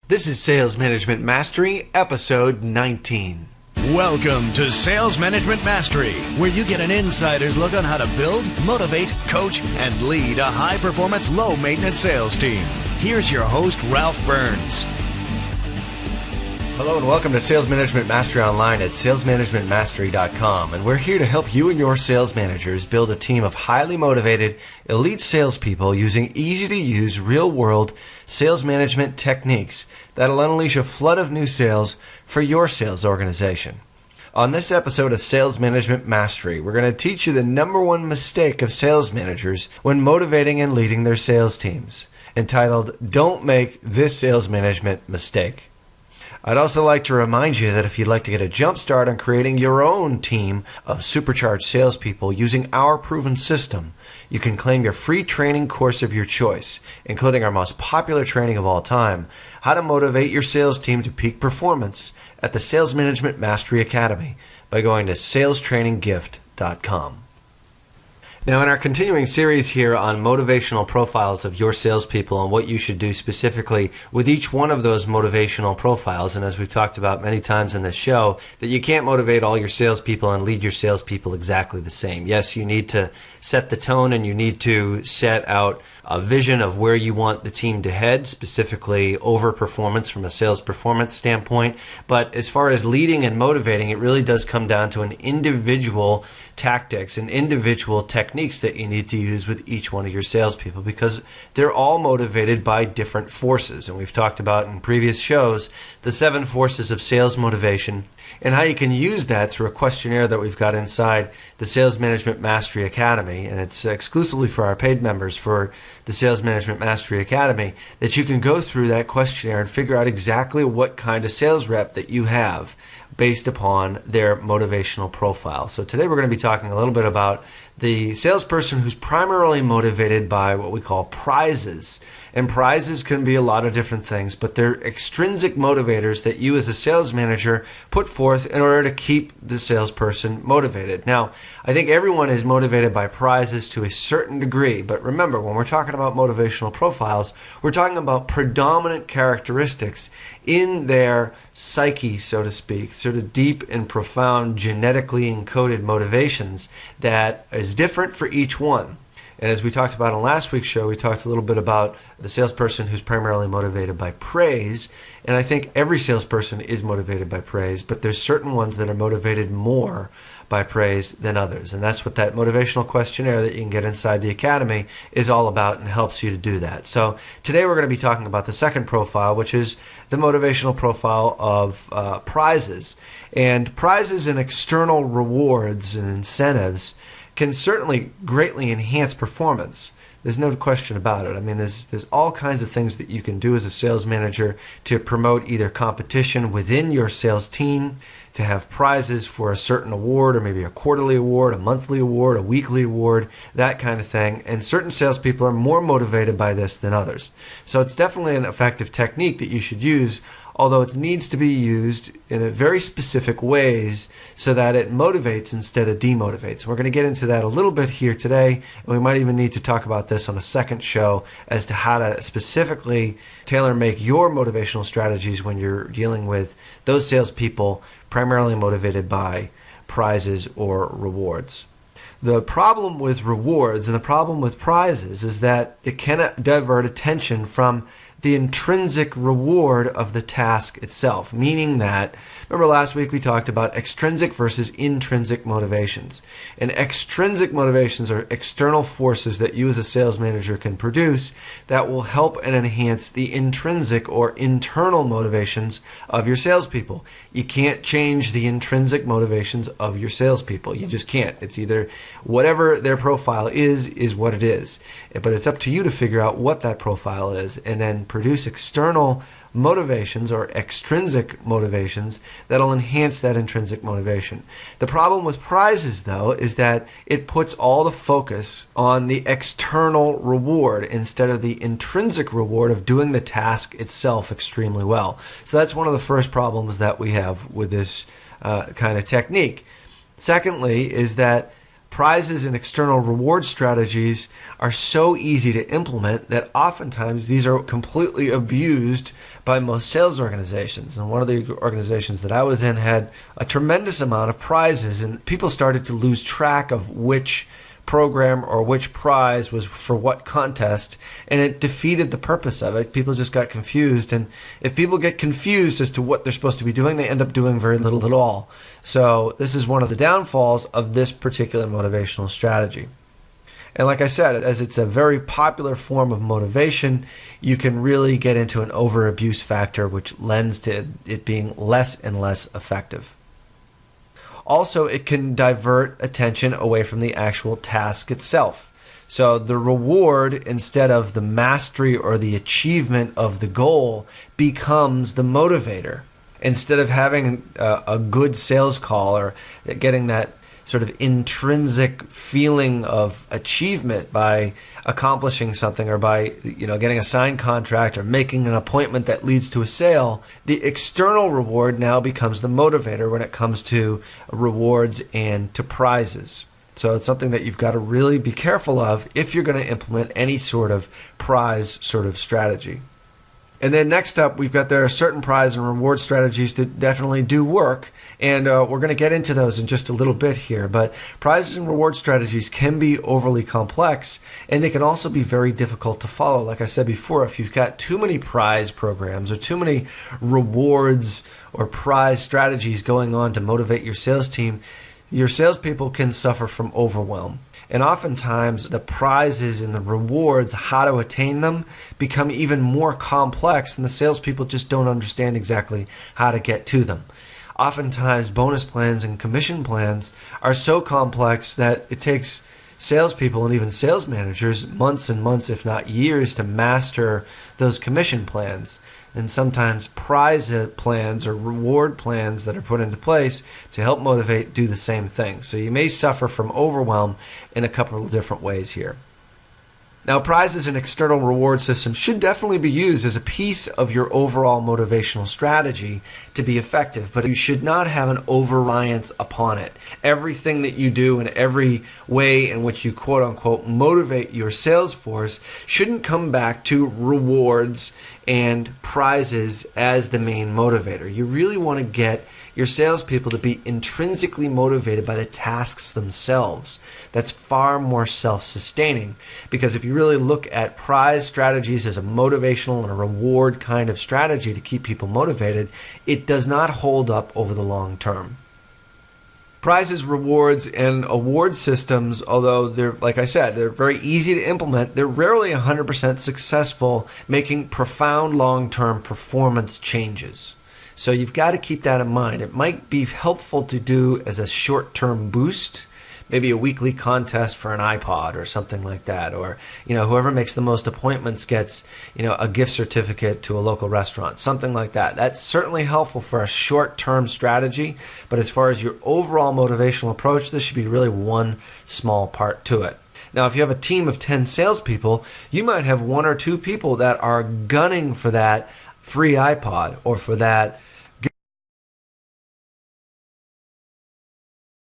This is Sales Management Mastery, episode 19. Welcome to Sales Management Mastery, where you get an insider's look on how to build, motivate, coach, and lead a high-performance, low-maintenance sales team. Here's your host, Ralph Burns. Hello and welcome to Sales Management Mastery online at salesmanagementmastery.com. And we're here to help you and your sales managers build a team of highly motivated, elite salespeople using easy-to-use, real-world sales management techniques that'll unleash a flood of new sales for your sales organization. On this episode of Sales Management Mastery, we're going to teach you the number one mistake of sales managers when motivating and leading their sales teams, entitled, Don't Make This Sales Management Mistake. I'd also like to remind you that if you'd like to get a jump start on creating your own team of supercharged salespeople using our proven system, you can claim your free training course of your choice, including our most popular training of all time, How to Motivate Your Sales Team to Peak Performance, at the Sales Management Mastery Academy by going to salestraininggift.com. Now, in our continuing series here on motivational profiles of your salespeople and what you should do specifically with each one of those motivational profiles, and as we've talked about many times in this show, that you can't motivate all your salespeople and lead your salespeople exactly the same. Yes, you need to set the tone and you need to set out a vision of where you want the team to head, specifically over performance from a sales performance standpoint. But as far as leading and motivating, it really does come down to an individual tactics and individual techniques that you need to use with each one of your salespeople, because they're all motivated by different forces. And we've talked about in previous shows the 7 forces of sales motivation and how you can use that through a questionnaire that we've got inside the Sales Management Mastery Academy. And it's exclusively for our paid members for the Sales Management Mastery Academy, that you can go through that questionnaire and figure out exactly what kind of sales rep that you have based upon their motivational profile. So today we're going to be talking a little bit about the salesperson who's primarily motivated by what we call prizes. And prizes can be a lot of different things, but they're extrinsic motivators that you as a sales manager put forth in order to keep the salesperson motivated. Now, I think everyone is motivated by prizes to a certain degree, but remember, when we're talking about motivational profiles, we're talking about predominant characteristics in their psyche, so to speak, sort of deep and profound genetically encoded motivations that is different for each one. And as we talked about on last week's show, we talked a little bit about the salesperson who's primarily motivated by praise. And I think every salesperson is motivated by praise, but there's certain ones that are motivated more by praise than others. And that's what that motivational questionnaire that you can get inside the Academy is all about, and helps you to do that. So today we're going to be talking about the second profile, which is the motivational profile of prizes. And prizes and external rewards and incentives can certainly greatly enhance performance. There's no question about it. I mean, there's all kinds of things that you can do as a sales manager to promote either competition within your sales team, to have prizes for a certain award, or maybe a quarterly award, a monthly award, a weekly award, that kind of thing. And certain salespeople are more motivated by this than others. So it's definitely an effective technique that you should use, although it needs to be used in a very specific ways so that it motivates instead of demotivates. We're going to get into that a little bit here today, and we might even need to talk about this on a second show as to how to specifically tailor-make your motivational strategies when you're dealing with those salespeople primarily motivated by prizes or rewards. The problem with rewards and the problem with prizes is that it can divert attention from the intrinsic reward of the task itself, meaning that, remember last week we talked about extrinsic versus intrinsic motivations. And extrinsic motivations are external forces that you as a sales manager can produce that will help and enhance the intrinsic or internal motivations of your salespeople. You can't change the intrinsic motivations of your salespeople. You just can't. It's either whatever their profile is what it is. But it's up to you to figure out what that profile is and then produce external motivations or extrinsic motivations that'll enhance that intrinsic motivation. The problem with prizes, though, is that it puts all the focus on the external reward instead of the intrinsic reward of doing the task itself extremely well. So that's one of the first problems that we have with this kind of technique. Secondly, is that Prizes and external reward strategies are so easy to implement that oftentimes these are completely abused by most sales organizations. And one of the organizations that I was in had a tremendous amount of prizes, and people started to lose track of which program or which prize was for what contest, and it defeated the purpose of it. People just got confused, and if people get confused as to what they're supposed to be doing, they end up doing very little at all. So this is one of the downfalls of this particular motivational strategy. And like I said, as it's a very popular form of motivation, you can really get into an over-abuse factor, which lends to it being less and less effective. Also, it can divert attention away from the actual task itself. So the reward, instead of the mastery or the achievement of the goal, becomes the motivator. Instead of having a good sales call or getting that sort of intrinsic feeling of achievement by accomplishing something or by getting a signed contract or making an appointment that leads to a sale, the external reward now becomes the motivator when it comes to rewards and to prizes. So it's something that you've got to really be careful of if you're going to implement any sort of prize sort of strategy. And then next up, there are certain prize and reward strategies that definitely do work, and we're going to get into those in just a little bit here. But prizes and reward strategies can be overly complex, and they can also be very difficult to follow. Like I said before, if you've got too many prize programs or too many rewards or prize strategies going on to motivate your sales team, your salespeople can suffer from overwhelm. And oftentimes, the prizes and the rewards, how to attain them, become even more complex, and the salespeople just don't understand exactly how to get to them. Oftentimes, bonus plans and commission plans are so complex that it takes salespeople and even sales managers months and months, if not years, to master those commission plans. And sometimes prize plans or reward plans that are put into place to help motivate do the same thing. So you may suffer from overwhelm in a couple of different ways here. Now, prizes and external reward systems should definitely be used as a piece of your overall motivational strategy to be effective, but you should not have an over-reliance upon it. Everything that you do and every way in which you quote-unquote motivate your sales force shouldn't come back to rewards and prizes as the main motivator. You really want to get your salespeople to be intrinsically motivated by the tasks themselves. That's far more self-sustaining, because if you really look at prize strategies as a motivational and a reward kind of strategy to keep people motivated, it does not hold up over the long term. Prizes, rewards, and award systems, although they're, like I said, they're very easy to implement, they're rarely 100% successful making profound long-term performance changes. So you've got to keep that in mind. It might be helpful to do as a short-term boost, maybe a weekly contest for an iPod or something like that, or whoever makes the most appointments gets a gift certificate to a local restaurant, something like that. That's certainly helpful for a short-term strategy, but as far as your overall motivational approach, this should be really one small part to it. Now, if you have a team of 10 salespeople, you might have one or two people that are gunning for that free iPod or for that